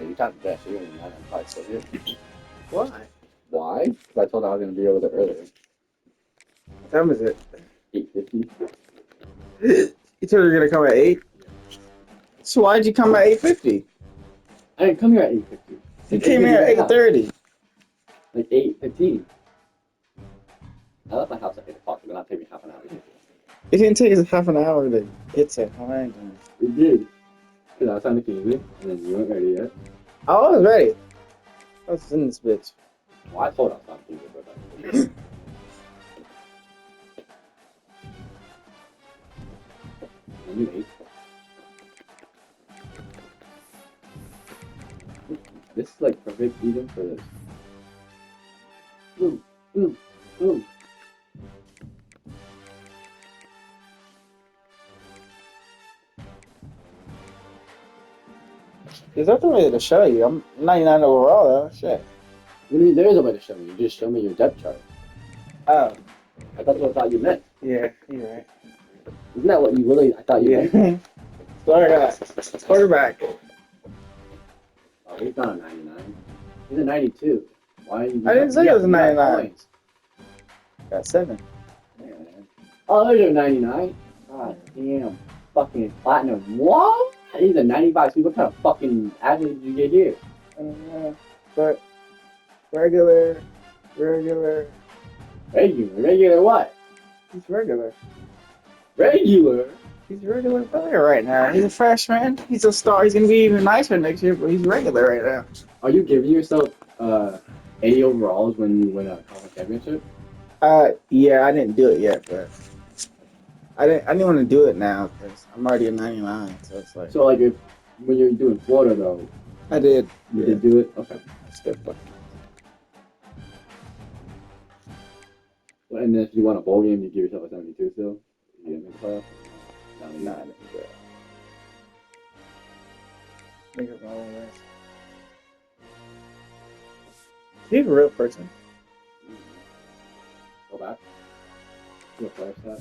Yeah, you talked best. You're gonna not probably still here. Why? Why? Because I told her I was gonna be over there earlier. What time is it? 8:50. You told her you're gonna come at 8? So why'd you come at 8:50? I didn't come here at 8:50. You It's came here 8:50 at right now. 8:30. Like 8:15. I left my house at 8 o'clock. It did not take me half an hour. It didn't take us half an hour to get to Huntington. It did. Because I was trying to feed me, and then you weren't ready yet. I was ready. I was in this bitch. Well, I told her I was trying to feed you, but and you ate. This is like perfect eating for this. Ooh, ooh, ooh. There's nothing really to show you. I'm 99 overall though. Shit. What do you mean there is a way to show me? You just show me your depth chart. Oh. I thought that's what I thought you meant. Yeah, you're right. Isn't that what you really I thought you meant? Yeah. Sorry, guys. Quarterback. Oh, he's not a 99. He's a 92. Why are you? I didn't say it was a you got 99. points. Got 7. Yeah, man. Oh, there's a 99. God damn. Fucking platinum. What? He's a 95. See, what kind of fucking athlete did you get here? But regular. Regular. Regular what? He's regular. Regular? He's a regular player right now. He's a freshman. He's a star. He's gonna be even nicer next year, but he's regular right now. Are you giving yourself 80 overalls when you win a conference championship? Yeah, I didn't do it yet, but I didn't want to do it now because I'm already a 99. So it's like. So like if when you're doing Florida though, I did. you did do it. Okay. Still fucking. Well, and then if you won a bowl game, you give yourself a 72 still. You didn't make the playoffs. Nah, I didn't do it. Think of my own list. He's a real person. Go back. Do a player stat.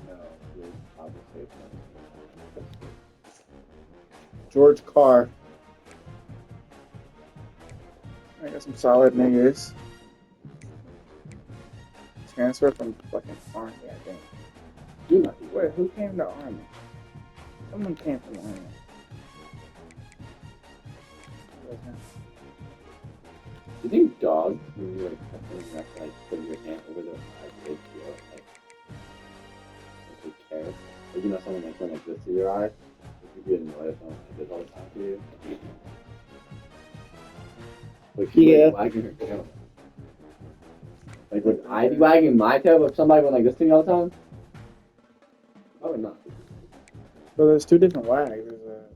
No, you're probably safe now. George Carr. I got some solid niggas. Transfer from fucking Army, I think. You might be Wait, right. who came to Army? Someone came from Army. Do you think dogs, when you like have to like put your hand over their eyes, they feel like they care? Like you know someone like went like this to your eye? If you get annoyed if someone like this all the time to you? Like she's Yeah. like wagging her tail. Like would I be wagging my tail if somebody went like this to me all the time? Probably not. So there's two different wags.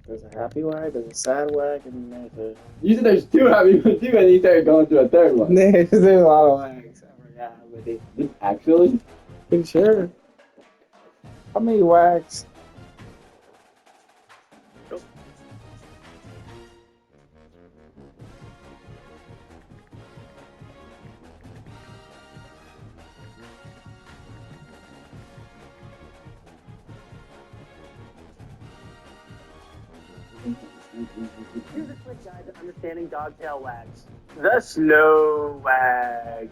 There's a happy wag, there's a sad wag, and there's You said there's two happy ones too, and then you started going to a third one. there's a lot of wags. I forgot, but Actually? pretty sure. How many wags? Here's a quick guide to understanding dogtail wags. The slow wag.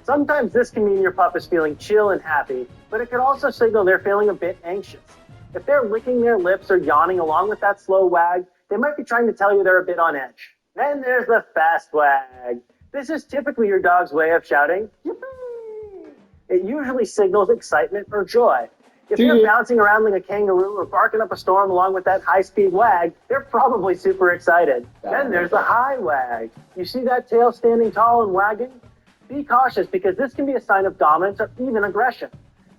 Sometimes this can mean your pup is feeling chill and happy, but it could also signal they're feeling a bit anxious. If they're licking their lips or yawning along with that slow wag, they might be trying to tell you they're a bit on edge. Then there's the fast wag. This is typically your dog's way of shouting, yippee! It usually signals excitement or joy. If they're bouncing around like a kangaroo or barking up a storm along with that high-speed wag, they're probably super excited. Then there's the high wag. You see that tail standing tall and wagging? Be cautious because this can be a sign of dominance or even aggression.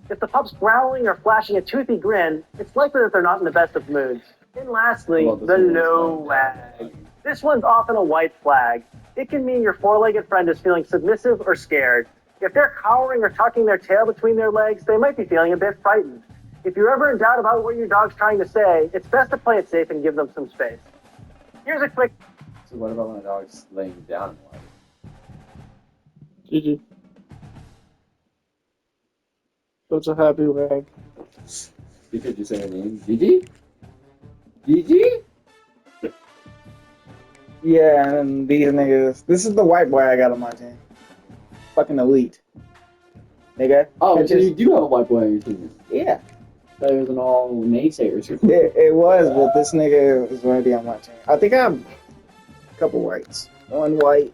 If the pup's growling or flashing a toothy grin, it's likely that they're not in the best of moods. And lastly, the low wag. This one's often a white flag. It can mean your four-legged friend is feeling submissive or scared. If they're cowering or tucking their tail between their legs, they might be feeling a bit frightened. If you're ever in doubt about what your dog's trying to say, it's best to play it safe and give them some space. Here's a quick... So what about when a dog's laying down? GG. Such a happy wag. Because you say her name. Gigi? Gigi? Yeah, and these niggas. This is the white boy I got on my team. Fucking elite. Nigga. Oh, Catch so his- you do have a white boy on your team. Yeah. That was an all naysayers. It was, but this nigga is already on my team. I think I have a couple whites. One white.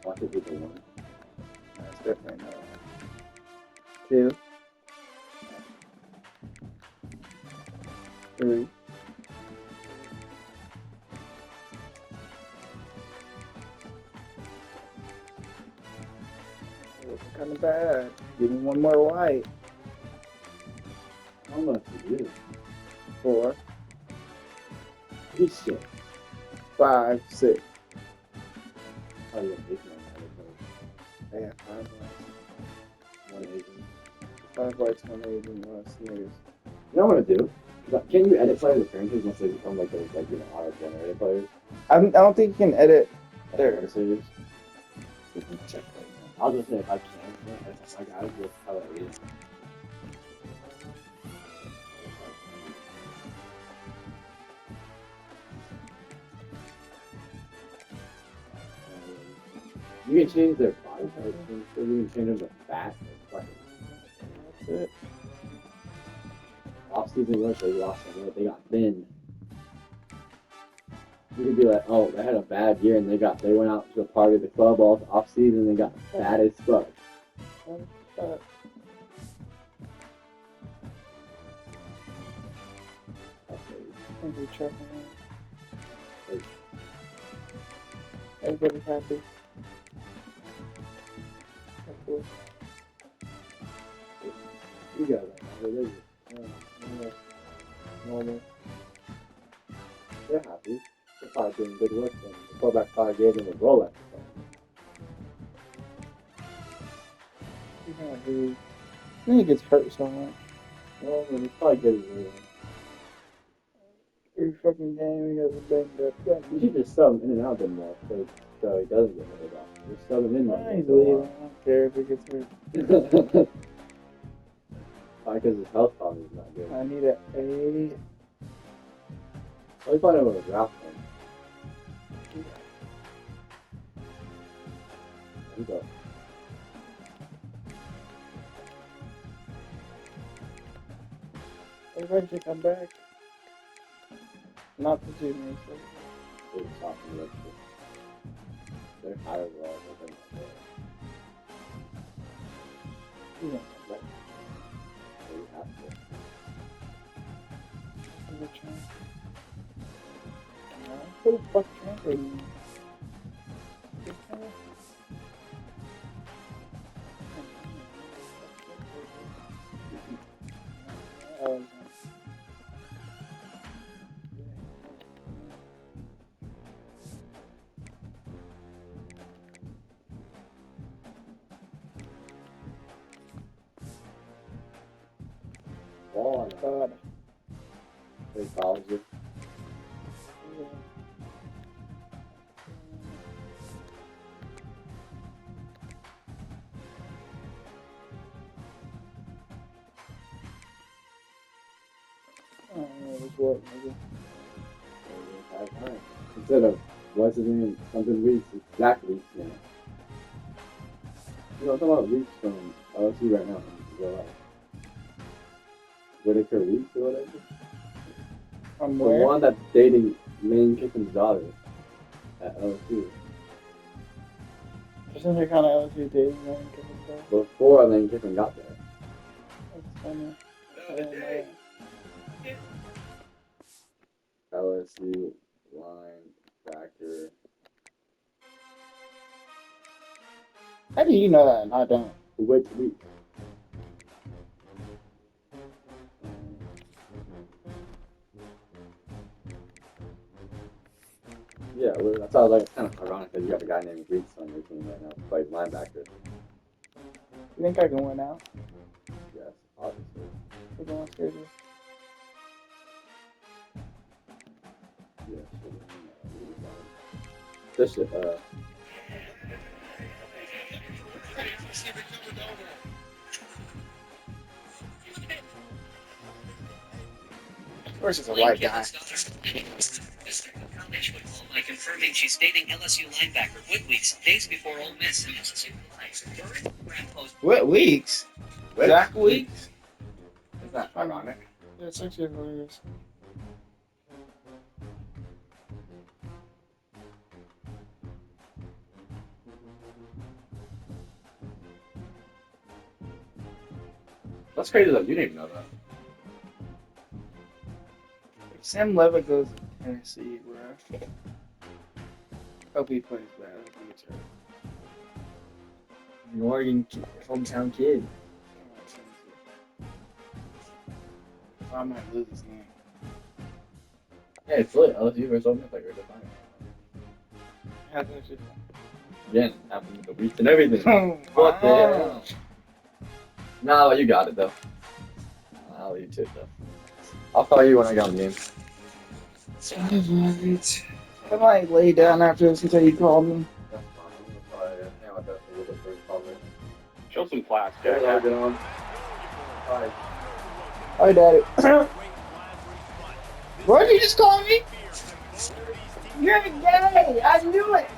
Watch it with the one. That's definitely not one. Two. Three. Kind of bad. Give me one more white. How much is it? 4, He's shit. 5, 6. Oh, yeah, big man. I have 5 whites. One Asian. 5 whites, 1 Asian, 1 niggas. You know what I'm gonna do? Can you edit players' appearances once they become like those auto-generated players? I don't think you can edit There. there. Series. We can check right now. I'll just say if I can, if I got it, just how it is. You can change their body type, you can change them to fat or fucking. That's it. Off-season rush, they lost some weight, they got thin. You could be like, oh, they had a bad year and they went out to a party at the club all off-season and they got fat as fuck. Everybody's happy. You got it. Normal. They're happy. They're probably doing good work. And the quarterback probably gave them a Rolex. Yeah, dude. I think he gets hurt so much. Well, he's probably good at it. Every fucking game he has a banged up. You should just sub him in and out a bit more so he doesn't get hurt off. Just sub him in more. He's leaving. I don't care if he gets hurt. Probably because his health problem is not good. I need an A. Well, he probably don't want to draft him. He's up. Everybody should come back. Not the two minutes. They're top in the They're higher overall than You don't come back. so you have to. Who the fuck transferred me? Oh, God. they college it. I don't know what, nigga. Instead of what's his name, something Weeks, it's Zach Weeks now. You know, I'm talking about Weeks from LSU right now in real life. Whitaker Weeks or whatever. From The where? one that's dating Lane Kiffin's daughter at LSU. Isn't there kind of LSU dating man? Before Lane Kiffin got there. That's funny. I didn't know that. LSU linebacker. How do you know that and I don't? Which week? Yeah, well, that sounds like kind of ironic that you got a guy named Greeks on your team right now who plays linebacker. You think I can win out? Yes, obviously. We're going crazy. Yeah, this shit, course, it's a white guy. College football by confirming she's dating LSU linebacker Whitweeks days before Ole Miss and LSU plays. What Weeks? Zach Weeks? It's not ironic. Yeah, it's actually hilarious. That's crazy though. You didn't even know that. Sam Levitt goes to Tennessee, bro. Hope he plays bad. I think it's hurt. An Oregon hometown kid. I might lose this game. Yeah, it's lit. LSU versus Ole Miss, like we're defining. Yeah, that's actually Again, happened with the weeks and everything. fun. What the hell? No, you got it though. I'll leave it though. I'll call you when I got the game. I might lay down after this until you call me. That's fine. I'm gonna try it. Yeah, my best a little bit first, probably. Show some class, Jack. Yeah, get on. Alright. Hi, Daddy. What did you just call me? You're gay. I knew it.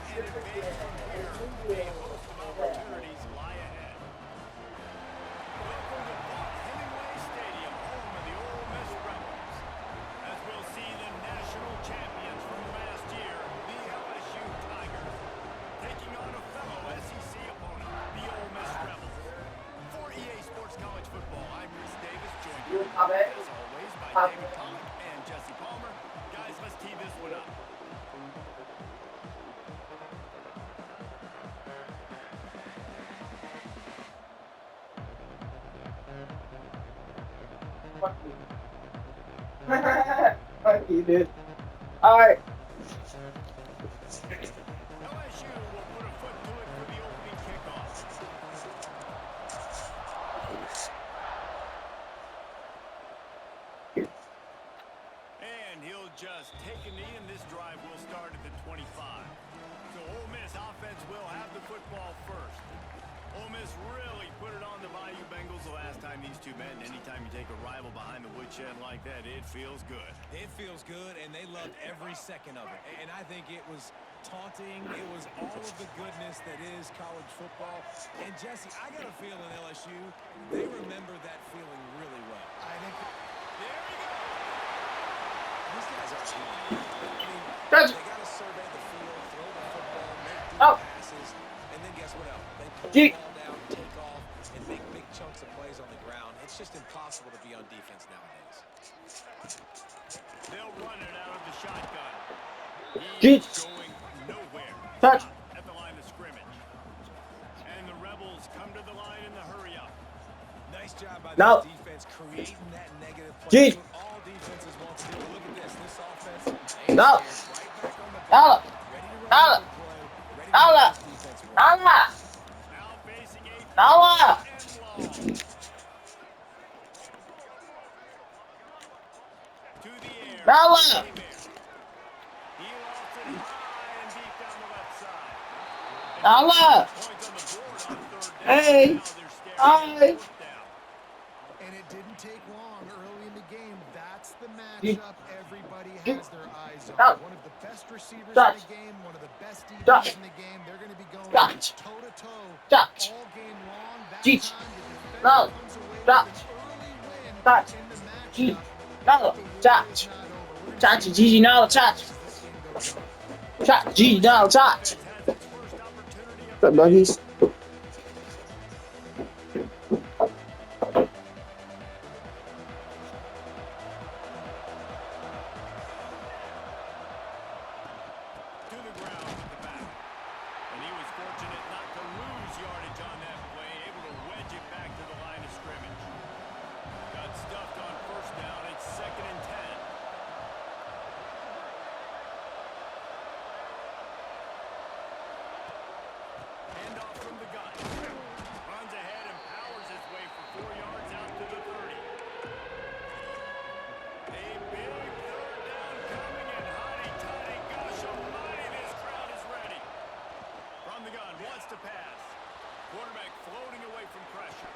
Fuck you, dude. All right. LSU will put a foot to it for the opening kickoff. And he'll just take a knee, and this drive will start at the 25. So Ole Miss offense will have the football first. Ole Miss really put it on the Bayou Bengals the last time these two met. And anytime you take a rival behind the woodshed like that, it feels good. It feels good, and they loved every second of it. And I think it was taunting. It was all of the goodness that is college football. And, Jesse, I got a feeling LSU, they remember that feeling really well. I think There we go. these guys are cheating. I mean, Gotcha. they got to survey the field, throw the football, make deep Oh. passes, and then guess what else? They pull Gee. the ball down, take off, and make big chunks of plays on the ground. It's just impossible to be on defense nowadays. They'll run it out of the shotgun. Jesus. Going nowhere. Touch. At the line of scrimmage. And the Rebels come to the line in the hurry up. Nice job by No. the defense creating that negative play. Gee. That's what all defenses want to do. Look at this. This offense. No. Right back on the Nala. ready to run Nala. the play. Ready to Nala. make this defense work. Nala. Now facing a Nala. and long. To the air. Nala. He lost it high and deep down the left side. Nala. Points on the board on third down. Hey. Now they're staring Hi. at fourth down. And it didn't take long early in the game. That's the Gee. matchup everybody Gee. has their eyes on. Touch. One of the best receivers Touch. in the game, one of the best Touch. DBs in the game. They're going to be going Touch. toe-to-toe Touch. all game long. That Gee. time, the defender No. comes away with Touch. an early win Touch. in the Gee. matchup. Nala. The war Touch. is not over. We're gonna Touch. see Gigi. Nala. Touch. as this game goes on. Touch. Gigi. Nala. Touch. Has its first opportunity of What's up, doggies? to the ground with the back. And he was fortunate not to lose yardage on that play, able to wedge it back to the line of scrimmage. Got stuffed on first down. It's 2nd and 10. Handoff from the gun. Runs ahead and powers his way for 4 yards out to the 30. A big third down coming, and hotty toddy, gosh almighty, this crowd is ready. From the gun, wants to pass. Quarterback floating away from pressure.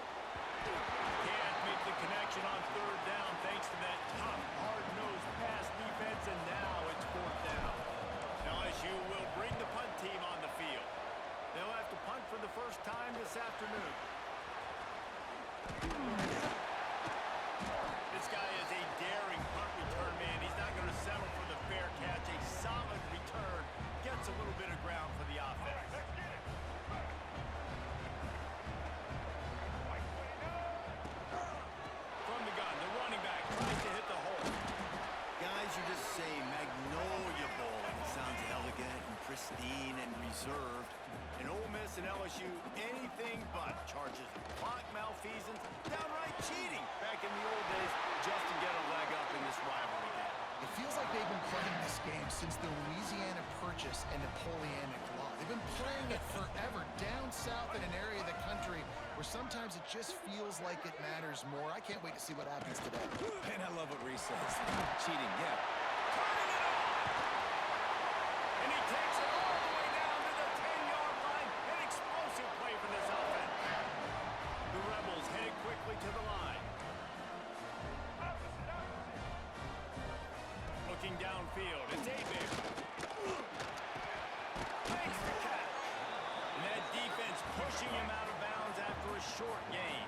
Can't make make the connection on third down thanks to that tough, hard-nosed pass defense, and now it's fourth down. LSU will bring the punt team on the field. They'll have to punt for the first time this afternoon. This guy is a daring punt return man. He's not going to settle for the fair catch. A solid return gets a little bit of ground for the offense. From the gun, the running back tries to hit the hole. Guys, you just say Magnolia Bowl, and it sounds elegant and pristine and reserved. And Ole Miss and LSU, anything but charges of clock malfeasance, downright cheating back in the old days just to get a leg up in this rivalry game. It feels like they've been playing this game since the Louisiana Purchase and Napoleonic Law. They've been playing it forever down south in an area of the country where sometimes it just feels like it matters more. I can't wait to see what happens today. And I love what Reese says. Cheating, yeah. Turning it on! And he takes it all the way down to the 10-yard line. An explosive play for this offense. The Rebels headed quickly to the line. Looking downfield, it's Abear. Makes the catch. And that defense pushing him out of bounds after a short gain.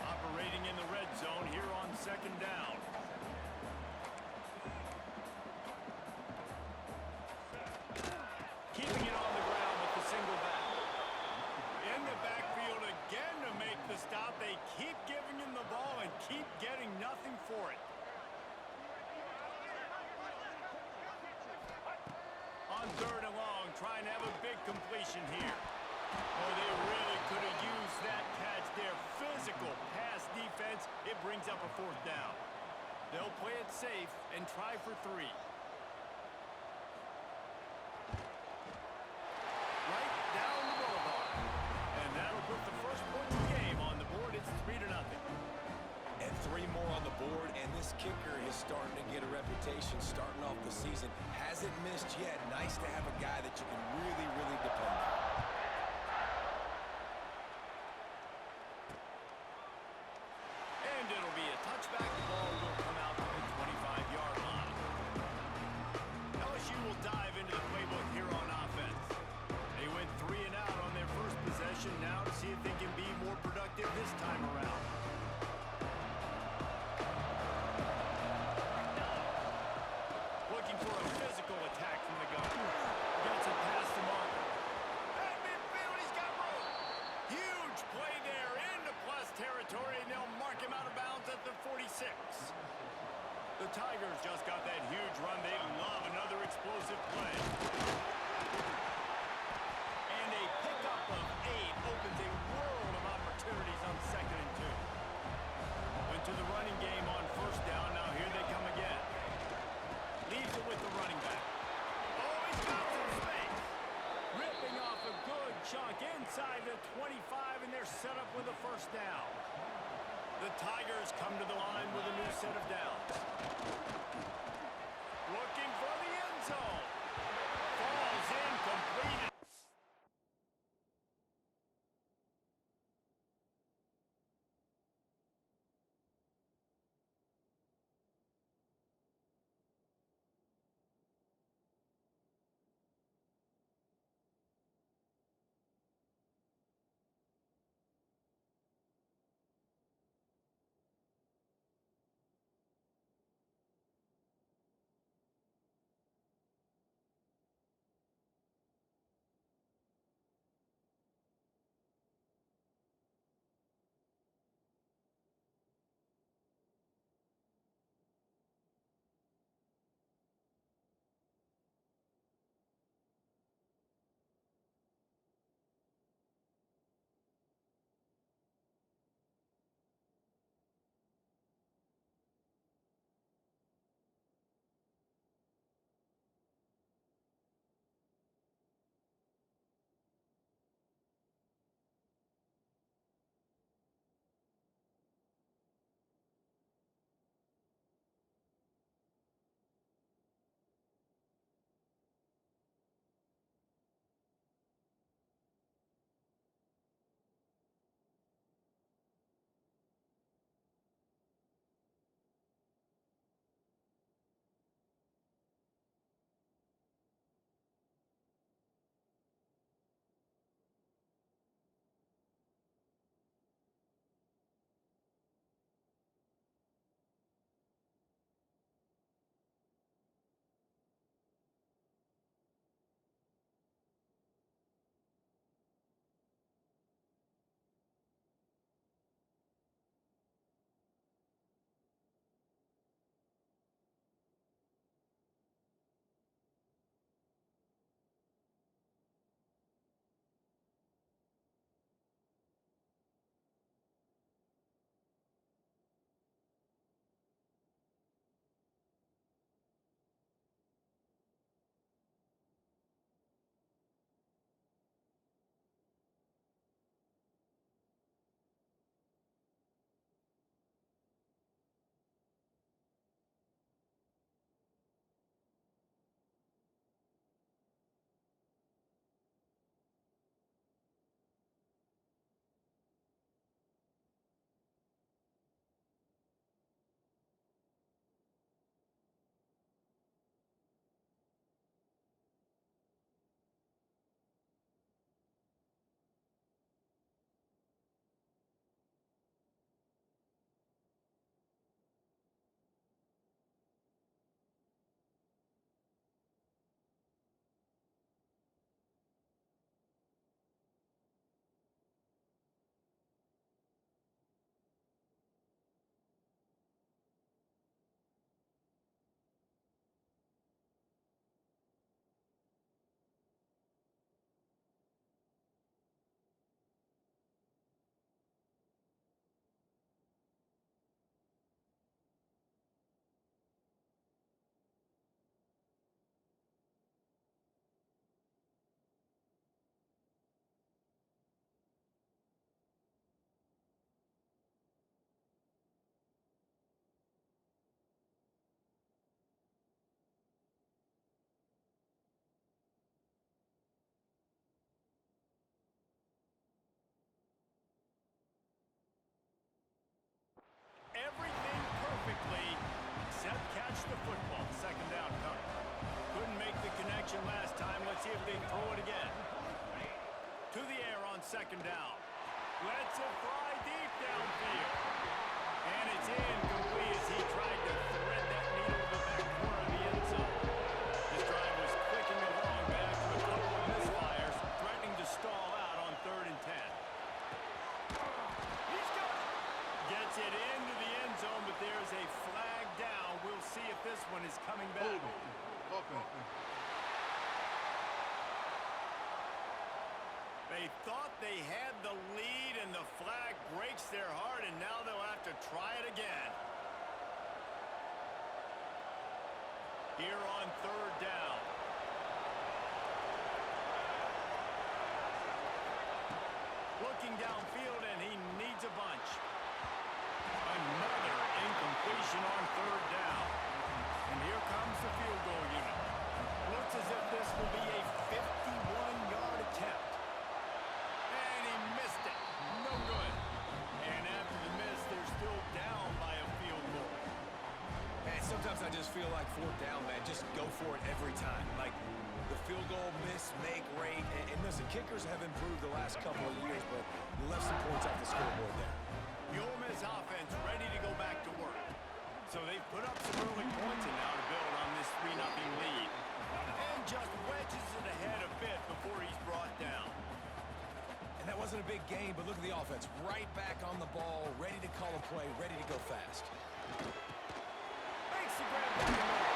Operating in the red zone here on second down. Keeping it on the ground with the single back. In the backfield again to make the stop. They keep giving him the ball and keep getting nothing for it. On third and long, trying to have a big completion here. Oh, they really could have used that catch there. Physical pass defense. It brings up a fourth down. They'll play it safe and try for 3. Right down the boulevard. And that'll put the first point of the game on the board. It's 3-0. And 3 more on the board, and this kicker is starting to get a reputation starting off the season. Hasn't missed yet. Nice to have a guy that you can really, really depend on. And it'll be a touchback. The ball will come out to the 25-yard line. LSU will dive into the playbook here on offense. They went 3 and out on their first possession. Now to see if they can be more productive this time around. Looking for a physical attack from the gun. Gets it past the marker. At midfield, he's got room. Huge play there into plus territory, and they'll mark him out of bounds at the 46. The Tigers just got that huge run. They love another explosive play. And a pickup of 8 opens a world of opportunities on 2nd and 2. Went to the running game on first down. Now here they come again. Leaves it with the running back. Oh, he's got some space. Ripping off a good chunk inside the 25, and they're set up with a first down. The Tigers come to the line with a new set of downs. Looking for the end zone. Falls incomplete. explosive fly deep downfield. And it's incomplete as he tried to thread that needle to the back corner of the end zone. This drive was clicking along, but after a couple of misfires, threatening to stall out on 3rd and 10. He's got it. Gets it into the end zone, but there's a flag down. We'll see if this one is coming back. They thought they had the lead, and the flag breaks their heart, and now they'll have to try it again. Here on 3rd down. Looking downfield, and he needs a bunch. Another incompletion on 3rd down. And here comes the field goal unit. Looks as if this will be a 51-yard attempt. And he missed it. No good. And after the miss, they're still down by a field goal. And sometimes I just feel like 4th down, man. Just go for it every time. Like the field goal miss, make rate. And listen, kickers have improved the last couple of years, but you left some points off the scoreboard there. The Ole Miss offense ready to go back to work. So they've put up some early points and now to build on this 3-0 lead. And just wedges it ahead a bit before he's brought down. And that wasn't a big game, but look at the offense. Right back on the ball, ready to call a play, ready to go fast. Makes the grab down the middle.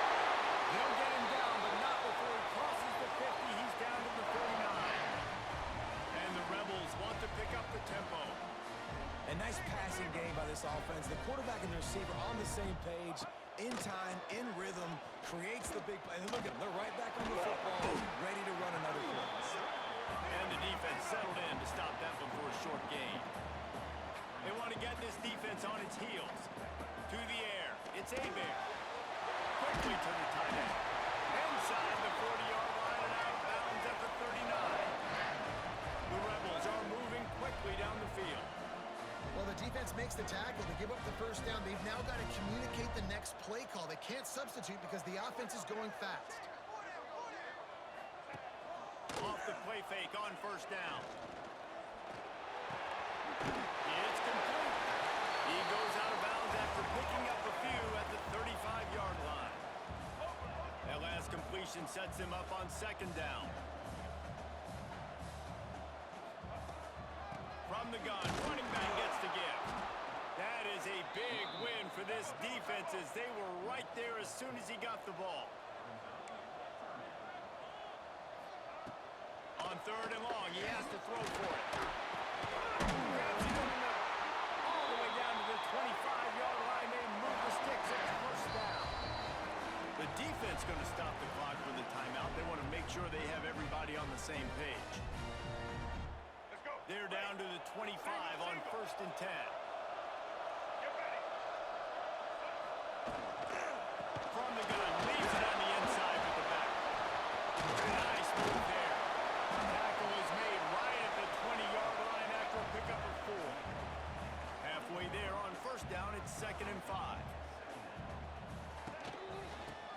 They'll get him down, but not before he crosses the 50. He's down to the 49. And the Rebels want to pick up the tempo. A nice passing game by this offense. The quarterback and the receiver on the same page, in time, in rhythm, creates the big play. And look at them, they're right back on the football, ready to run another play. And the defense settled in to stop that one for a short gain. They want to get this defense on its heels. To the air, it's Hebert. Quickly to the tight end. Inside the 40-yard line and out of bounds at the 39. The Rebels are moving quickly down the field. Well, the defense makes the tackle. They give up the 1st down. They've now got to communicate the next play call. They can't substitute because the offense is going fast. Off the play fake on 1st down. It's complete. He goes out of bounds after picking up a few at the 35-yard line. That last completion sets him up on 2nd down. From the gun, running back gets to give. That is a big win for this defense as they were right there as soon as he got the ball. On 3rd and long, he has to throw for it. Grabs it in the middle. All the way down to the 25-yard line. They move the sticks. It's 1st down. The defense going to stop the clock with a timeout. They want to make sure they have everybody on the same page. They're down to the 25 on 1st and 10. From the gun, leaves it on the inside with the back. Nice move there. Tackle is made right at the 20-yard line after a pickup of 4. Halfway there on 1st down, it's 2nd and 5.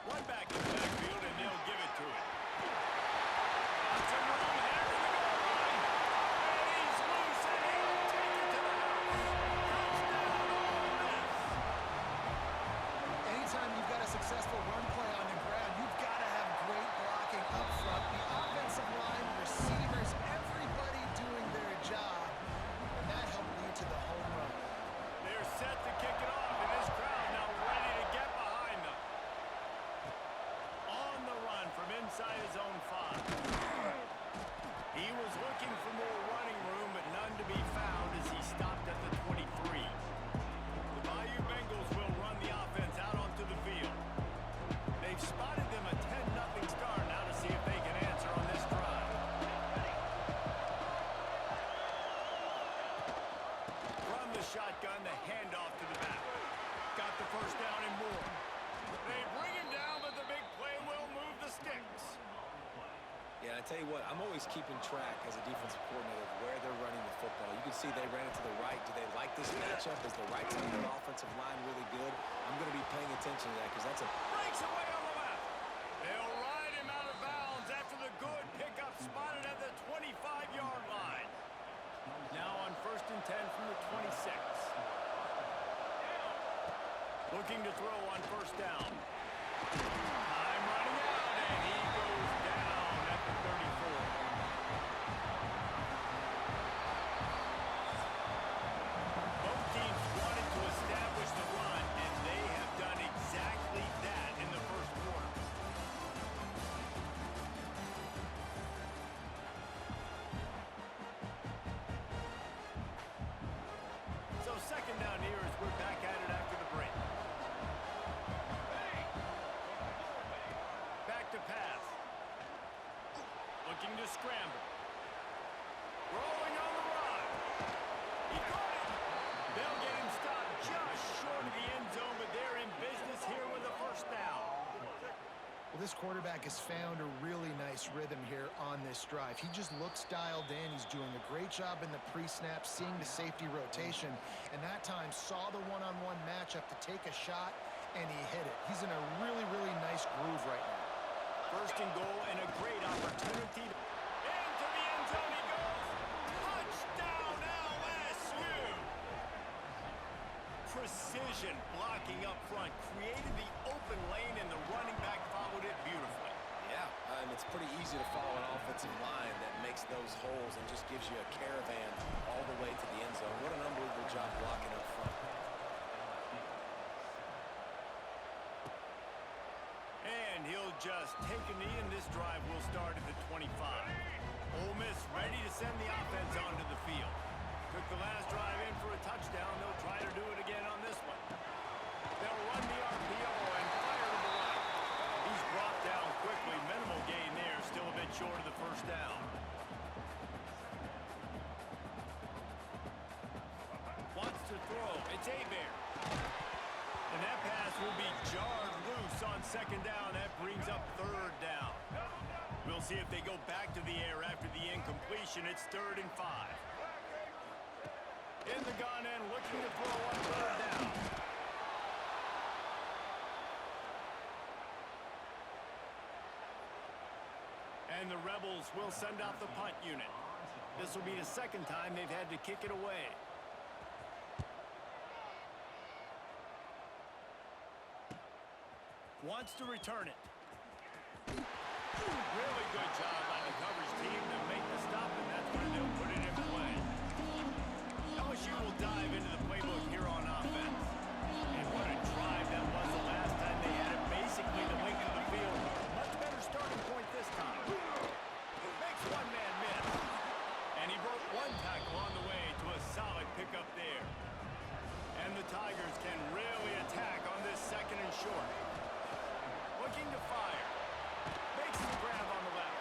One back in the backfield, and they'll give it to it. Got some room there to the goal line. And he's loose, and he'll take it to the house. Touchdown, Ole Miss. Anytime you've got a successful run play on the ground, you've got to have great blocking up front. The offensive line, receivers, everybody doing their job. And that helped lead to the home run. They're set to kick it off, and this crowd now ready to get behind them. On the run from inside his own 5. He was looking for more running room, but none to be found as he stopped at the 23. The Bayou Bengals will run the offense out onto the field. They've spotted them a 10-0 start now to see if they can answer on this drive. From the shotgun, the handoff to the back. Got the 1st down and more. They bring him down, but the big play will move the sticks. Yeah, I tell you what, I'm always keeping track as a defensive coordinator of where they're running the football. You can see they ran it to the right. Do they like this matchup? Is the right side of their offensive line really good? I'm going to be paying attention to that because that's a... Breaks away on the left. They'll ride him out of bounds after the good pickup spotted at the 25-yard line. Now on 1st and 10 from Looking to throw on first down. Time running out, and he goes down at the 34. Both teams wanted to establish the run, and they have done exactly that in the first quarter. So second down here as we're back at it after the break. Back to pass. Looking to scramble. Rolling on the run. He got it. They'll get him stopped just short of the end zone, but they're in business here with a first down. Well, this quarterback has found a really nice rhythm here on this drive. He just looks dialed in. He's doing a great job in the pre-snap, seeing the safety rotation, and that time saw the one-on-one matchup to take a shot, and he hit it. He's in a really, really nice groove right now. First and goal and a great opportunity. Into the end zone he goes. Touchdown LSU. Precision blocking up front. Created the open lane and the running back followed it beautifully. Yeah, and it's pretty easy to follow an offensive line that makes those holes and just gives you a caravan all the way to the end zone. What an unbelievable job blocking up front. And he'll just take a knee, and this drive will start at the 25. Ole Miss ready to send the offense onto the field. Took the last drive in for a touchdown. They'll try to do it again on this one. They'll run the RPO and fire to the right. He's brought down quickly. Minimal gain there. Still a bit short of the first down. Wants to throw. It's Hebert. And that pass will be jarred loose on second down. That brings up third down. We'll see if they go back to the air after the incompletion. It's 3rd and 5. In the gun and looking to throw on 3rd down. And the Rebels will send out the punt unit. This will be the second time they've had to kick it away. Wants to return it. Really good job by the coverage team to make the stop, and that's where they'll put it in play. LSU will dive into the playbook here on offense. And what a drive that was the last time they had it, basically the length of the field. Much better starting point this time. Makes one man miss. And he broke one tackle on the way to a solid pickup there. And the Tigers can really attack on this 2nd and short. Looking to fire. Makes the grab on the left.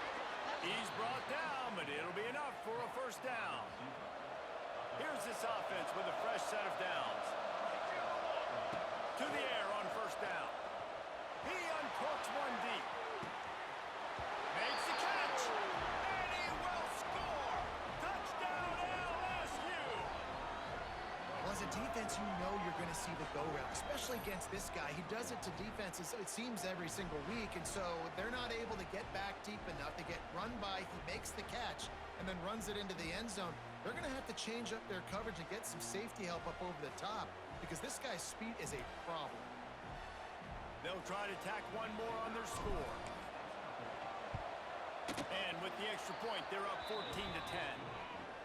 He's brought down, but it'll be enough for a first down. Here's this offense with a fresh set of downs. To the air on first down. He uncorks one deep. Makes the catch. And he will score. Touchdown LSU. Well, as a defense, you know you're going to see the go-route, especially against this guy. He does it to defenses, it seems, every single week, and so they're not able to get back deep enough. They get run by, he makes the catch, and then runs it into the end zone. They're going to have to change up their coverage and get some safety help up over the top because this guy's speed is a problem. They'll try to tack one more on their score. And with the extra point, they're up 14-10.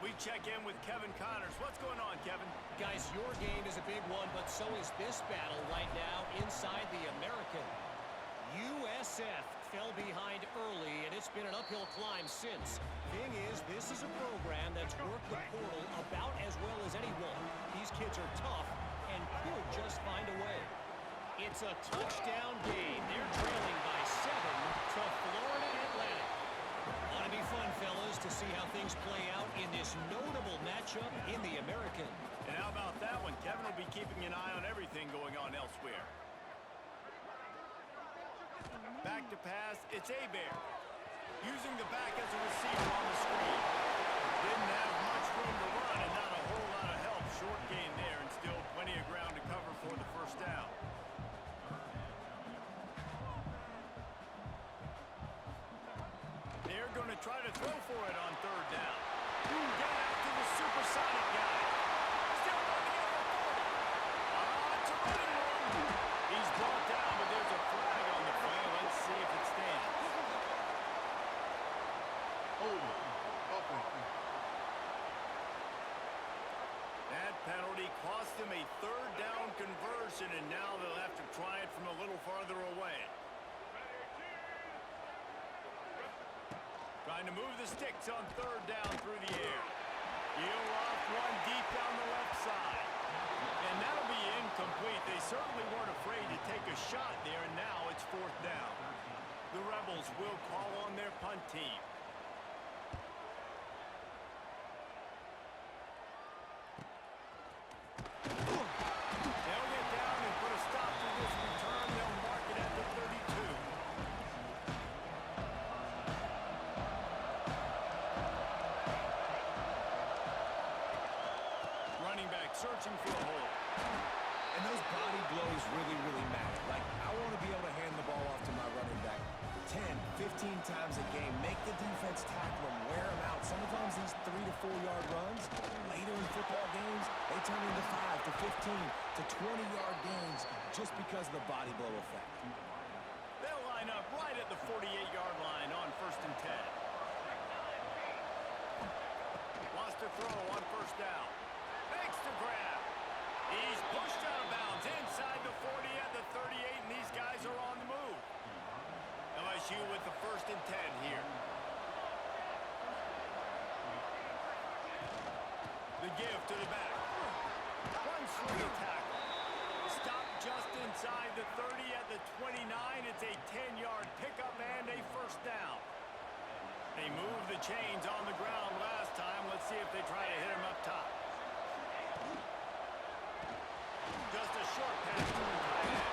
We check in with Kevin Connors. What's going on, Kevin? Guys, your game is a big one, but so is this battle right now inside the American. USF fell behind early, and it's been an uphill climb since. Thing is, this is a program that's worked the portal about as well as anyone. These kids are tough and could just find a way. It's a touchdown game. They're trailing by 7 to Florida Atlantic. Ought to be fun, fellas, to see how things play out in this notable matchup in the American. And how about that one? Kevin will be keeping an eye on everything going on elsewhere. Back to pass, it's Hebert. Using the back as a receiver on the screen. Didn't have much room to run and not a whole lot of help. Short gain there and still plenty of ground to cover for the first down. They're going to try to throw for it on 3rd down. Get out to the supersonic guy. Still running Penalty cost them a third down conversion, and now they'll have to try it from a little farther away. Trying to move the sticks on third down through the air. He'll off one deep down the left side. And that'll be incomplete. They certainly weren't afraid to take a shot there, and now it's fourth down. The Rebels will call on their punt team. They'll get down and put a stop to this return. They'll mark it at the 32. Running back searching for a hole. And those body blows really matter. Like, I want to be able to hand the ball off to my running back 10, 15 times a game. Make the defense tackle him, wear him out. Sometimes these 3 to 4 yard runs, later in football games, they turn into 5 to 15 to 20-yard gains just because of the body blow effect. They'll line up right at the 48-yard line on 1st and 10. Wants to throw on first down. Makes the grab. He's pushed out of bounds inside the 40 at the 38, and these guys are on the move. LSU with the 1st and 10 here. The give to the back. One swing tackle. Stop just inside the 30 at the 29. It's a 10-yard pickup and a first down. They moved the chains on the ground last time. Let's see if they try to hit him up top. Just a short pass to the tight end.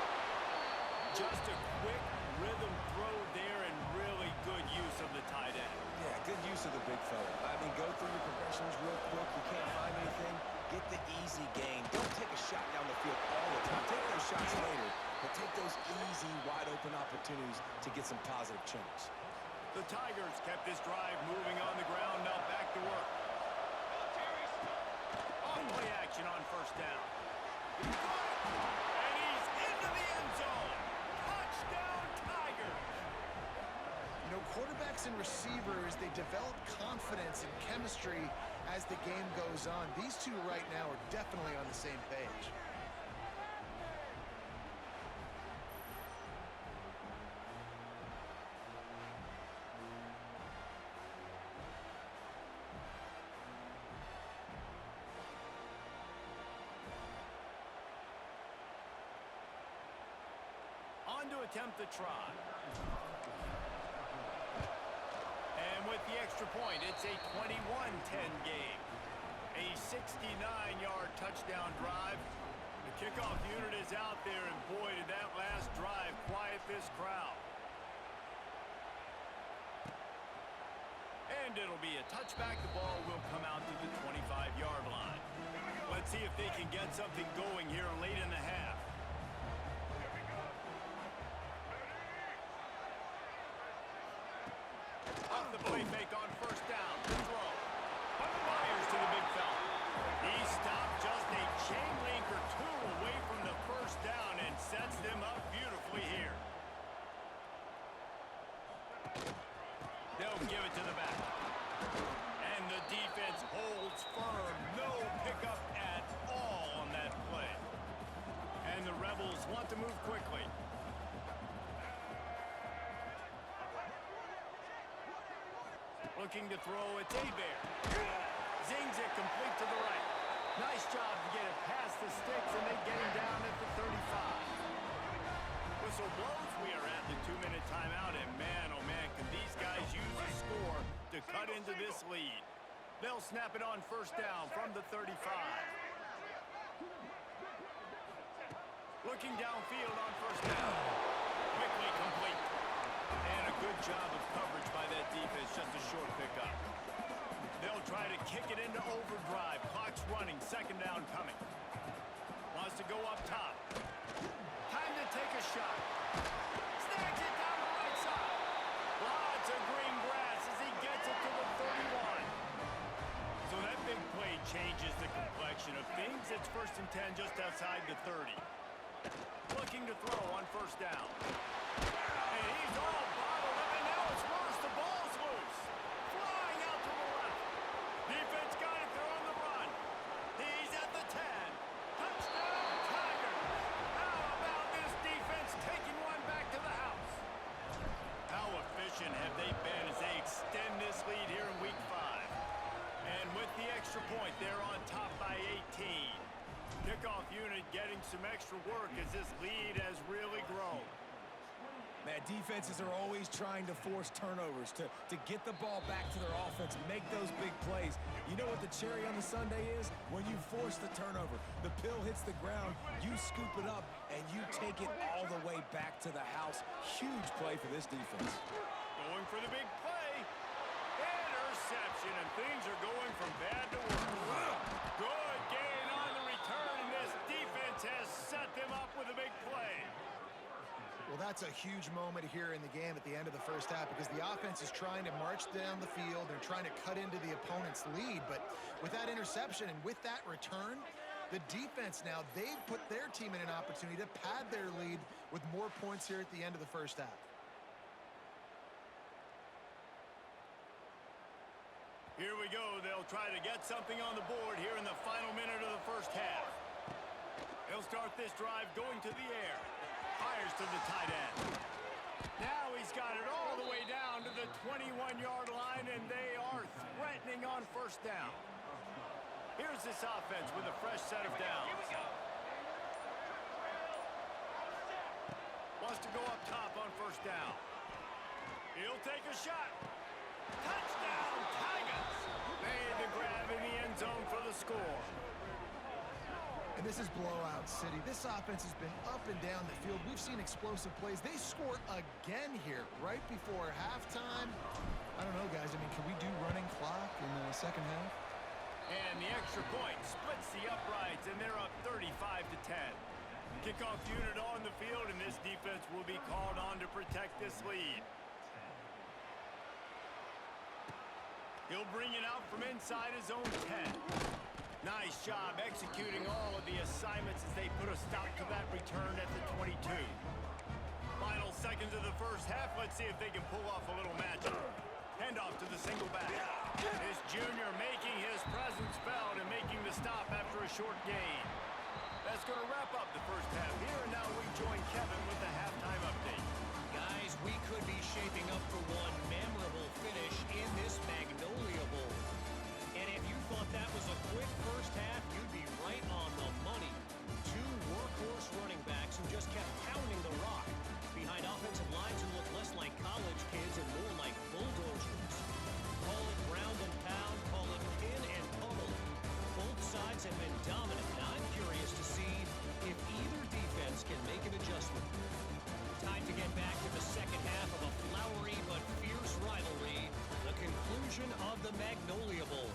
Just a quick rhythm throw there and really good use of the tight end. Yeah, good use of the big fella. I mean, go through your progressions real quick. You can't find anything. Get the easy gain. Don't take a shot down the field all the time. Take those shots later, but take those easy, wide-open opportunities to get some positive chunks. The Tigers kept this drive moving on the ground. Now back to work. On play action on first down. And he's into the end zone. Touchdown, Tigers. You know, quarterbacks and receivers, they develop confidence and chemistry as the game goes on. These two right now are definitely on the same page. On to attempt the try. And with the extra point, it's a 21-10 game. A 69-yard touchdown drive. The kickoff unit is out there, and boy, did that last drive quiet this crowd. And it'll be a touchback. The ball will come out to the 25-yard line. Let's see if they can get something going here late in the half. Off the play fake on first down. The throw. Fires to the big fella. He stopped just a chain link or two away from the first down and sets them up beautifully here. They'll give it to the back. And the defense holds firm. No pickup at all on that play. And the Rebels want to move quickly. Looking to throw, it's Hebert. Zings it complete to the right. Nice job to get it past the sticks, and they get him down at the 35. Whistle blows. We are at the 2-minute timeout, and man, oh man, can these guys use a score to cut into this lead. They'll snap it on first down from the 35. Looking downfield on first down. Quickly complete. And a good job of coverage by that defense, just a short pickup. They'll try to kick it into overdrive. Clock's running, second down coming. Wants to go up top. Time to take a shot. Snags it down the right side. Lots of green grass as he gets it to the 31. So that big play changes the complexion of things. It's 1st and 10 just outside the 30. Looking to throw on first down. And he's all bottled up, and now it's worse. The ball's loose. Flying out to the left. Defense got it. They're on the run. He's at the 10. doing some extra work as this lead has really grown. Man, defenses are always trying to force turnovers to get the ball back to their offense, make those big plays. You know what the cherry on the sundae is? When you force the turnover, the pill hits the ground, you scoop it up, and you take it all the way back to the house. Huge play for this defense. Going for the big play. Interception, and things are going from bad to worse. Good gain on the return, and this defense has set them up with a big play. Well, that's a huge moment here in the game at the end of the first half because the offense is trying to march down the field. They're trying to cut into the opponent's lead. But with that interception and with that return, the defense now, they've put their team in an opportunity to pad their lead with more points here at the end of the first half. Here we go. They'll try to get something on the board here in the final minute of the first half. He'll start this drive going to the air. Fires to the tight end. Now he's got it all the way down to the 21-yard line, and they are threatening on first down. Here's this offense with a fresh set of downs. Wants to go up top on first down. He'll take a shot. Touchdown, Tigers! Made the grab in the end zone for the score. And this is blowout city. This offense has been up and down the field. We've seen explosive plays. They score again here right before halftime. I don't know, guys. I mean, can we do running clock in the second half? And the extra point splits the uprights, and they're up 35-10. Kickoff unit on the field, and this defense will be called on to protect this lead. He'll bring it out from inside his own 10. Nice job executing all of the assignments as they put a stop to that return at the 22. Final seconds of the first half. Let's see if they can pull off a little magic. Handoff to the single back. This junior making his presence felt and making the stop after a short gain. That's going to wrap up the first half here, and now we join Kevin with the halftime update. Guys, we could be shaping up for one memorable finish in this Magnolia Bowl. And if you thought that was a quick first half, you'd be right on the money. Two workhorse running backs who just kept pounding the rock behind offensive lines who look less like college kids and more like bulldozers. Call it ground and pound, call it pin and pummel. Both sides have been dominant, and I'm curious to see if either defense can make an adjustment. Time to get back to the second half of a flowery but fierce rivalry, the conclusion of the Magnolia Bowl.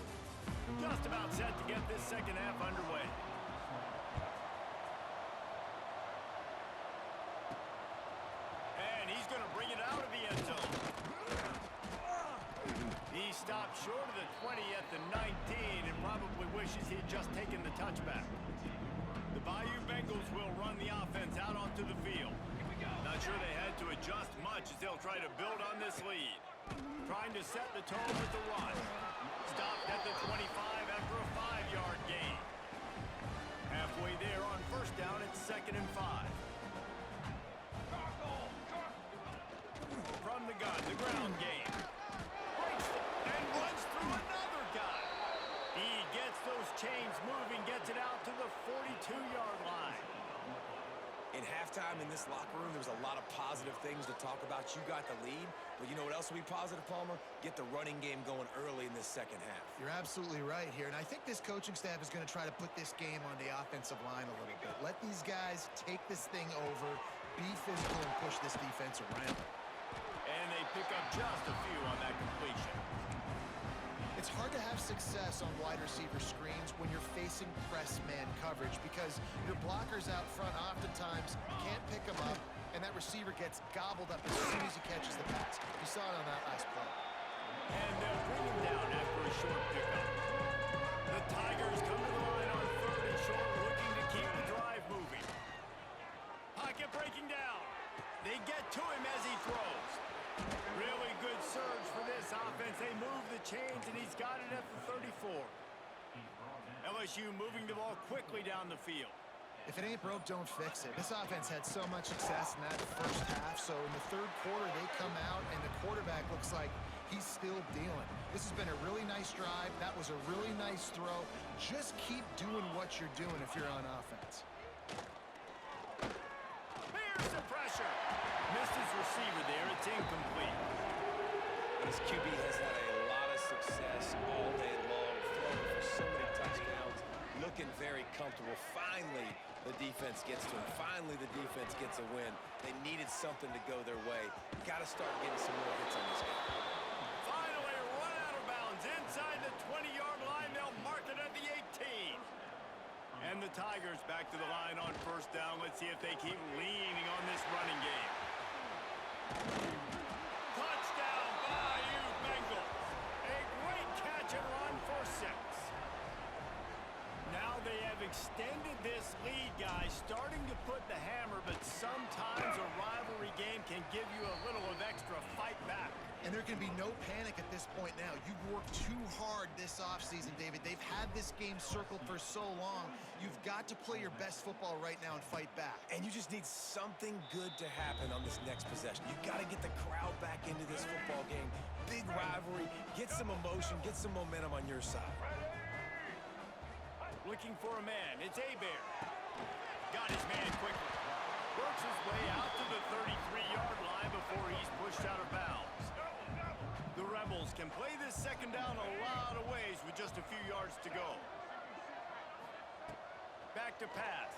Just about set to get this second half underway. And he's going to bring it out of the end zone. He stopped short of the 20 at the 19 and probably wishes he'd just taken the touchback. The Bayou Bengals will run the offense out onto the field. Not sure they had to adjust much as they'll try to build on this lead. Trying to set the tone with the run. Stopped at the 25 after a 5-yard gain. Halfway there on first down, it's 2nd and 5. From the gun, the ground game. Breaks and runs through another guy. He gets those chains moving, gets it out to the 42-yard line. In halftime in this locker room, there's a lot of positive things to talk about. You got the lead, but you know what else will be positive, Palmer? Get the running game going early in this second half. You're absolutely right here, and I think this coaching staff is going to try to put this game on the offensive line a little bit. Let these guys take this thing over, be physical, and push this defense around. And they pick up just a few on that completion. It's hard to have success on wide receiver screens when you're facing press man coverage because your blockers out front oftentimes can't pick them up, and that receiver gets gobbled up as soon as he catches the pass. You saw it on that last play. And they'll bring him down after a short pickup. The Tigers come to the line on 3rd and short, looking to keep the drive moving. Pocket breaking down. They get to him as he throws. Really good surge for this offense. They move the chains, and he's got it at the 34. LSU moving the ball quickly down the field. If it ain't broke, don't fix it. This offense had so much success in that first half, so in the third quarter, they come out, and the quarterback looks like he's still dealing. This has been a really nice drive. That was a really nice throw. Just keep doing what you're doing if you're on offense. pressure. Missed his receiver there. It's incomplete. This QB has had a lot of success all day long, throwing for so many touchdowns, looking very comfortable. Finally, the defense gets to him. Finally, the defense gets a win. They needed something to go their way. Got to start getting some more hits on this guy. Finally, run out of bounds inside the 20-yard line. They'll mark it at the 18. And the Tigers back to the line on first down. Let's see if they keep leaning on this running game. Touchdown, Bayou Bengals. A great catch and run for 6. Now they have extended this lead, guys, starting to put the hammer, but sometimes a rivalry game can give you a little of extra fight back. And there can be no panic at this point now. You've worked too hard this offseason, David. They've had this game circled for so long. You've got to play your best football right now and fight back. And you just need something good to happen on this next possession. You got to get the crowd back into this football game. Big rivalry. Get some emotion. Get some momentum on your side. Looking for a man. It's Hebert. Got his man quickly. Works his way out to the 33-yard line before he's pushed out of bounds. The Rebels can play this second down a lot of ways with just a few yards to go. Back to pass.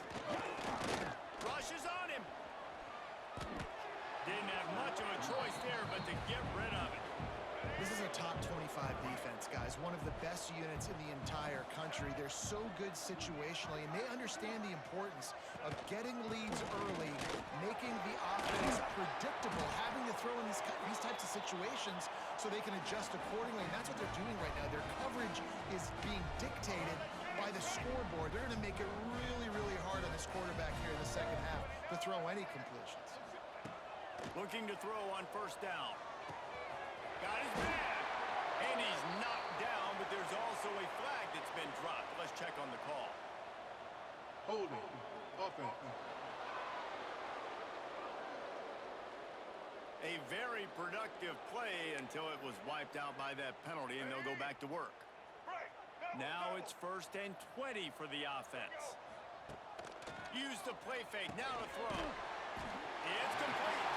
Rushes on him. Didn't have much of a choice there, but to get rid of it. This is a top 25 defense, guys. One of the best units in the entire country. They're so good situationally, and they understand the importance of getting leads early, making the offense predictable, having to throw in these types of situations so they can adjust accordingly. And that's what they're doing right now. Their coverage is being dictated by the scoreboard. They're going to make it really, really hard on this quarterback here in the second half to throw any completions. Looking to throw on first down. Got his man. And he's knocked down, but there's also a flag that's been dropped. Let's check on the call. Holding. Offense. A very productive play until it was wiped out by that penalty, and they'll go back to work. Now it's 1st and 20 for the offense. Use the play fake. Now to throw. It's complete.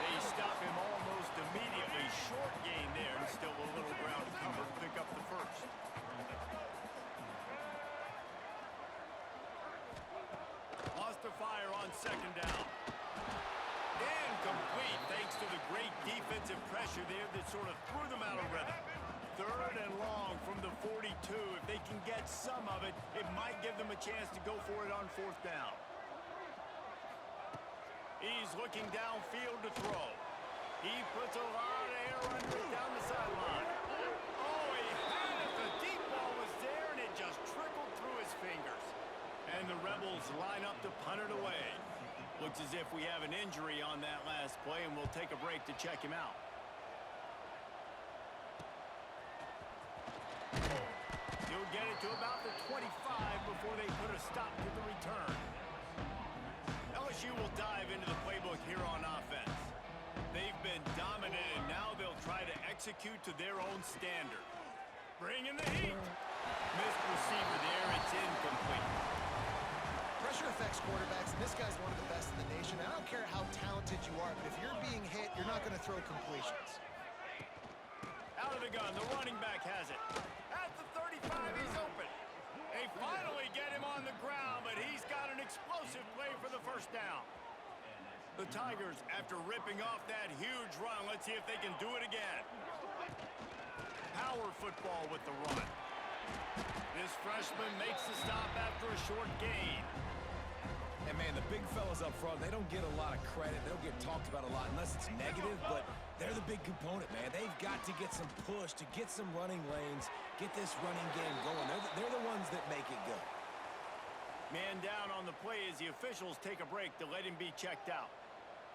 They stop him almost immediately. Short gain there, and still a little ground to cover to pick up the first. Lost the fire on second down. Incomplete, thanks to the great defensive pressure there that sort of threw them out of rhythm. 3rd and long from the 42. If they can get some of it, it might give them a chance to go for it on 4th down. He's looking downfield to throw. He puts a lot of air under it down the sideline. Oh, he had it. The deep ball was there, and it just trickled through his fingers. And the Rebels line up to punt it away. Looks as if we have an injury on that last play, and we'll take a break to check him out. He'll get it to about the 25 before they put a stop to the return. LSU will dive into the playbook here on offense. They've been dominant, and now they'll try to execute to their own standard. Bring in the heat. Missed receiver there. It's incomplete. Pressure affects quarterbacks, and this guy's one of the best in the nation. I don't care how talented you are, but if you're being hit, you're not going to throw completions. Out of the gun. The running back has it. At the 35, he's open. They finally get him on the ground, but he's got an explosive play for the first down. The Tigers, after ripping off that huge run, let's see if they can do it again. Power football with the run. This freshman makes the stop after a short gain. And, man, the big fellas up front, they don't get a lot of credit. They don't get talked about a lot unless it's negative, but they're the big component, man. They've got to get some push, to get some running lanes, get this running game going. They're the ones that make it go. Man down on the play as the officials take a break to let him be checked out.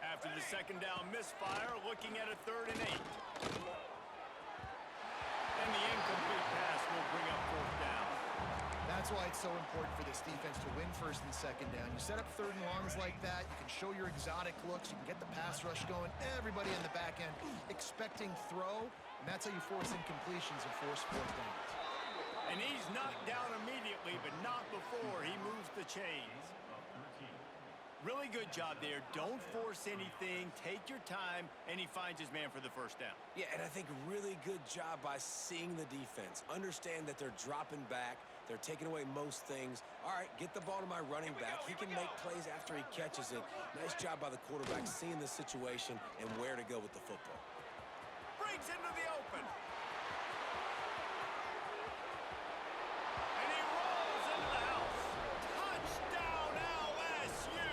After the second down misfire, looking at a 3rd and 8. And the incomplete pass will bring up 4th down. That's why it's so important for this defense to win 1st and 2nd down. You set up 3rd and longs like that, you can show your exotic looks, you can get the pass rush going, everybody in the back end expecting throw, and that's how you force incompletions and force 4th downs. And he's knocked down immediately, but not before he moves the chains. Really good job there. Don't force anything. Take your time, and he finds his man for the first down. Yeah, and I think really good job by seeing the defense. Understand that they're dropping back. They're taking away most things. All right, get the ball to my running back. He can make plays after he catches it. Nice job by the quarterback seeing the situation and where to go with the football. Brings into the open. And he rolls into the house. Touchdown, LSU!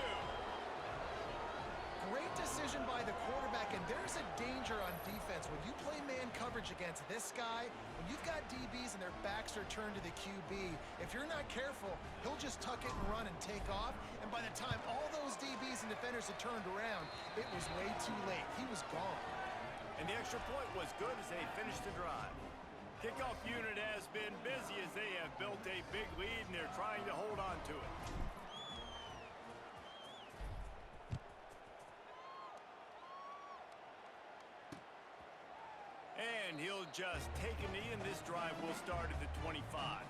Great decision by the quarterback, and there's a danger on defense. When you play man coverage against this guy, when you've got DBs and their backs are turned to the QB, if you're not careful, he'll just tuck it and run and take off, and by the time all those DBs and defenders had turned around, it was way too late. He was gone. And the extra point was good as they finished the drive. Kickoff unit has been busy as they have built a big lead, and they're trying to hold on to it. And he'll just take a knee, and this drive will start at the 25.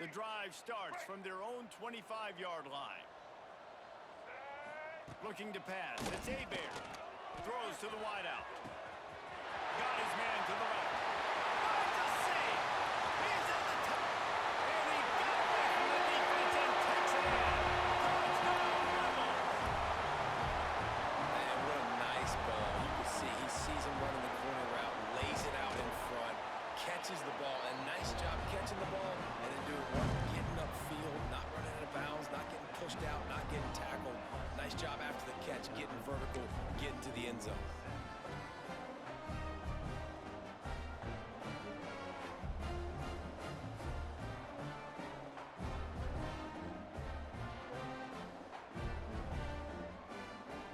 The drive starts from their own 25-yard line. Looking to pass. It's Hebert. Throws to the wideout. Got his man to the left. Finds a save. He's at the top. And he got away from the defense and takes it in. Touchdown, Rebels. Man, what a nice ball. You can see he sees him running the corner route, lays it out in front, catches the ball, and nice job catching the ball and then doing what? Getting upfield, not running out of bounds, not getting pushed out, not getting tackled. Nice job after the catch, getting vertical, getting to the end zone.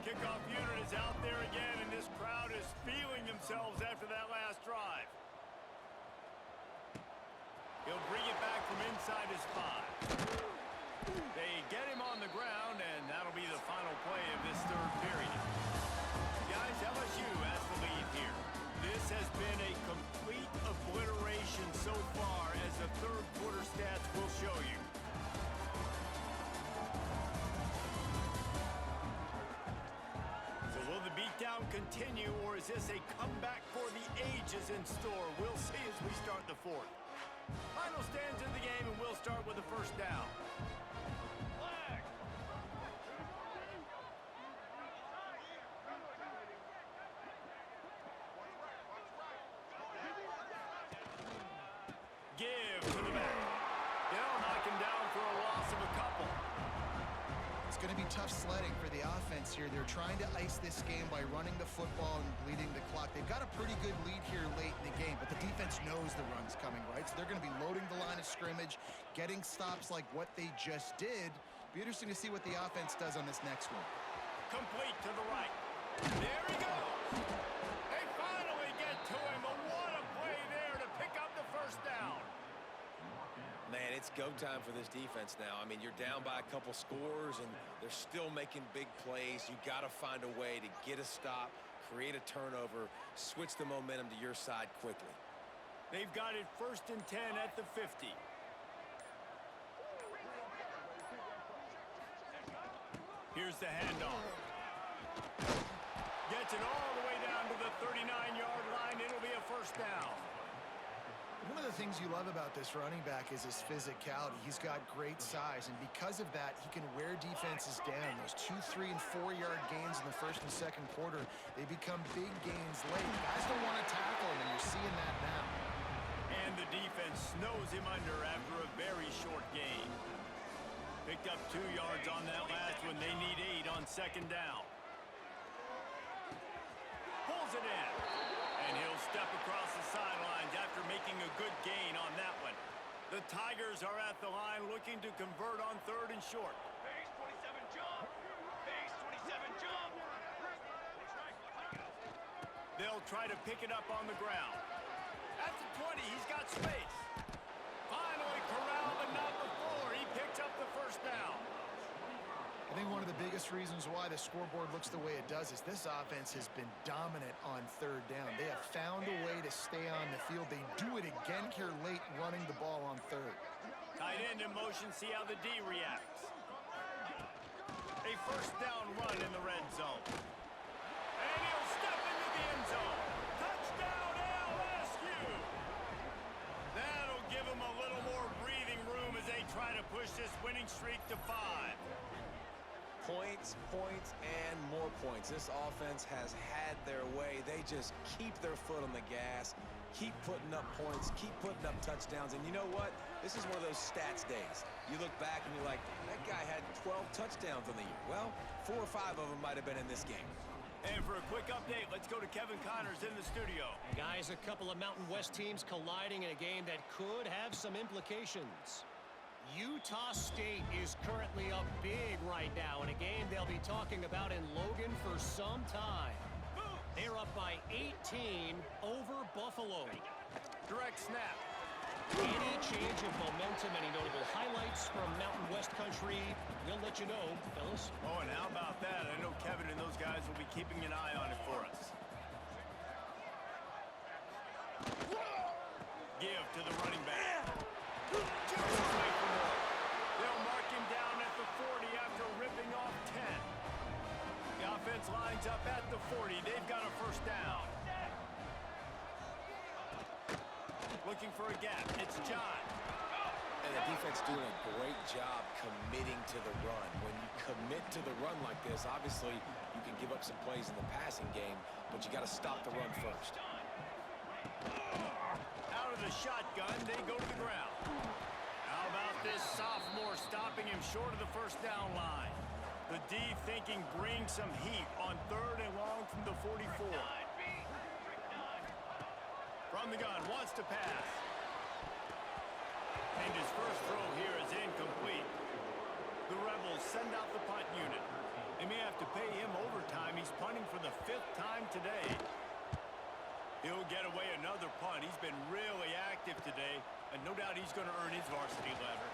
Kickoff unit is out there again, and this crowd is feeling themselves after that last drive. He'll bring it back from inside his 5. They get him on the ground, and that'll be the final play of this third period. Guys, LSU has the lead here. This has been a complete obliteration so far, as the third quarter stats will show you. So will the beatdown continue, or is this a comeback for the ages in store? We'll see as we start the fourth. Final stands in the game, and we'll start with the first down. Give to the back. They'll knock him down for a loss of a couple. It's going to be tough sledding for the offense here. They're trying to ice this game by running the football and bleeding the clock. They've got a pretty good lead here late in the game, but the defense knows the run's coming, right? So they're going to be loading the line of scrimmage, getting stops like what they just did. Be interesting to see what the offense does on this next one. Complete to the right. There he goes. They finally get to him, but what a play there to pick up the first down. Man, it's go time for this defense now. I mean, you're down by a couple scores, and they're still making big plays. You got to find a way to get a stop, create a turnover, switch the momentum to your side quickly. They've got it 1st and 10 at the 50. Here's the handoff. Gets it all the way down to the 39-yard line. It'll be a first down. One of the things you love about this running back is his physicality. He's got great size, and because of that, he can wear defenses down. Those 2, 3, and 4-yard gains in the first and second quarter, they become big gains late. Guys don't want to tackle him, and you're seeing that now. And the defense snows him under after a very short gain. Picked up 2 yards on that last one. They need 8 on second down. Pulls it in. And he'll step across the sidelines after making a good gain on that one. The Tigers are at the line looking to convert on 3rd and short. Base 27 jump. Base 27 jump. They'll try to pick it up on the ground. At the 20, he's got space. Finally corralled, but not before. He picks up the first down. And think one of the biggest reasons why the scoreboard looks the way it does is this offense has been dominant on third down. They have found a way to stay on the field. They do it again here late, running the ball on third. Tight end in motion, see how the D reacts. A first down run in the red zone. And he'll step into the end zone. Touchdown, LSU! That'll give him a little more breathing room as they try to push this winning streak to 5. Points, points, and more points. This offense has had their way. They just keep their foot on the gas, keep putting up points, keep putting up touchdowns. And you know what? This is one of those stats days. You look back and you're like, that guy had 12 touchdowns on the year. Well, 4 or 5 of them might have been in this game. And for a quick update, let's go to Kevin Connors in the studio. Guys, a couple of Mountain West teams colliding in a game that could have some implications. Utah State is currently up big right now in a game they'll be talking about in Logan for some time. They're up by 18 over Buffalo. Direct snap. Any change of momentum, any notable highlights from Mountain West country, we'll let you know, fellas. Oh, and how about that? I know Kevin and those guys will be keeping an eye on it for us. Give to the running back. They'll mark him down at the 40 after ripping off 10. The offense lines up at the 40. They've got a first down. Looking for a gap. It's John. And the defense doing a great job committing to the run. When you commit to the run like this, obviously you can give up some plays in the passing game, but you got to stop the run first. Out of the shotgun, they go to the ground. How about this sophomore stopping him short of the first down line? The D thinking bring some heat on 3rd and long from the 44. From the gun, wants to pass. And his first throw here is incomplete. The Rebels send out the punt unit. They may have to pay him overtime. He's punting for the 5th time today. He'll get away another punt. He's been really active today, and no doubt he's going to earn his varsity letter.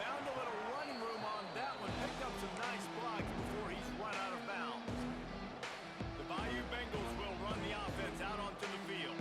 Found a little running room on that one. Picked up some nice blocks before he's run out of bounds. The Bayou Bengals will run the offense out onto the field.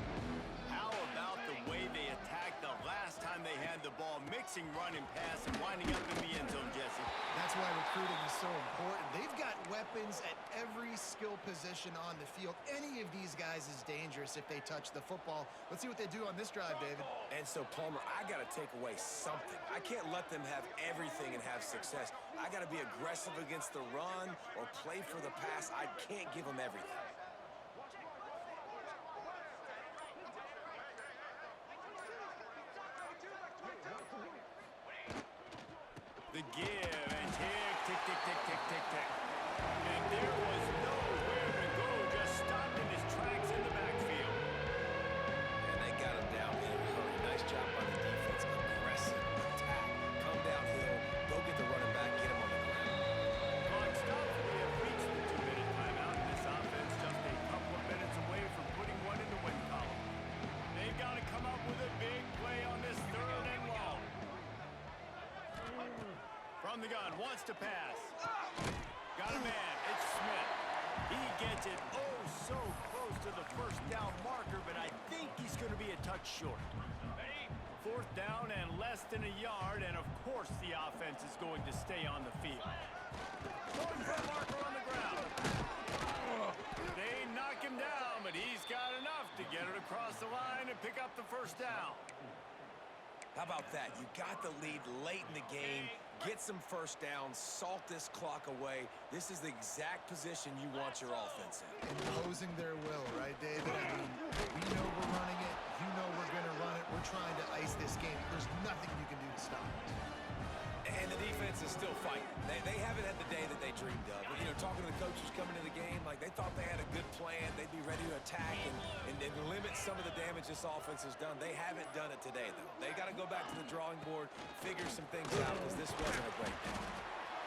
How about the way they attacked the last time they had the ball, mixing run and pass and winding up in the end zone, Jesse? That's why recruiting is so important. They've got weapons at every skill position on the field. Any of these guys is dangerous if they touch the football. Let's see what they do on this drive, David. And so, Palmer, I got to take away something. I can't let them have everything and have success. I got to be aggressive against the run or play for the pass. I can't give them everything. The give and tick, tick, tick, tick, tick, tick, tick. And there was nowhere to go, just stopped in his tracks in the backfield. And they got him down in a hurry. Nice job by the defense. Aggressive attack. Come downhill. Go get the running back. Get him on the ground. Clock stops. We have reached the 2-minute timeout. This offense just a couple of minutes away from putting one in the win column. They've got to come up with a big play on this 3rd and long. From the gun, wants to pass. Got a man, it's Smith. He gets it oh so close to the first down marker, but I think he's going to be a touch short. 4th down and less than a yard, and of course the offense is going to stay on the field. Going for a marker on the ground. They knock him down, but he's got enough to get it across the line and pick up the first down. How about that? You got the lead late in the game. Get some first downs. Salt this clock away. This is the exact position you want your offense in. Imposing their will, right, David? I mean, we know we're running it. You know we're going to run it. We're trying to ice this game. There's nothing you can do to stop it. And the defense is still fighting. They haven't had the day that they dreamed of. You know, talking to the coaches coming to the game, like they thought they had a good plan. They'd be ready to attack and limit some of the damage this offense has done. They haven't done it today, though. They got to go back to the drawing board, figure some things out, because this wasn't a great day.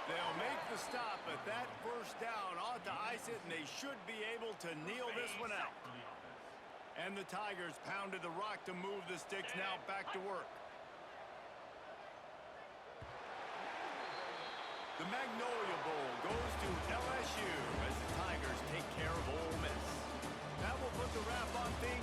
They'll make the stop, but that first down ought to ice it, and they should be able to kneel this one out. And the Tigers pounded the rock to move the sticks, now back to work. The Magnolia Bowl goes to LSU as the Tigers take care of Ole Miss. That will put the wrap on things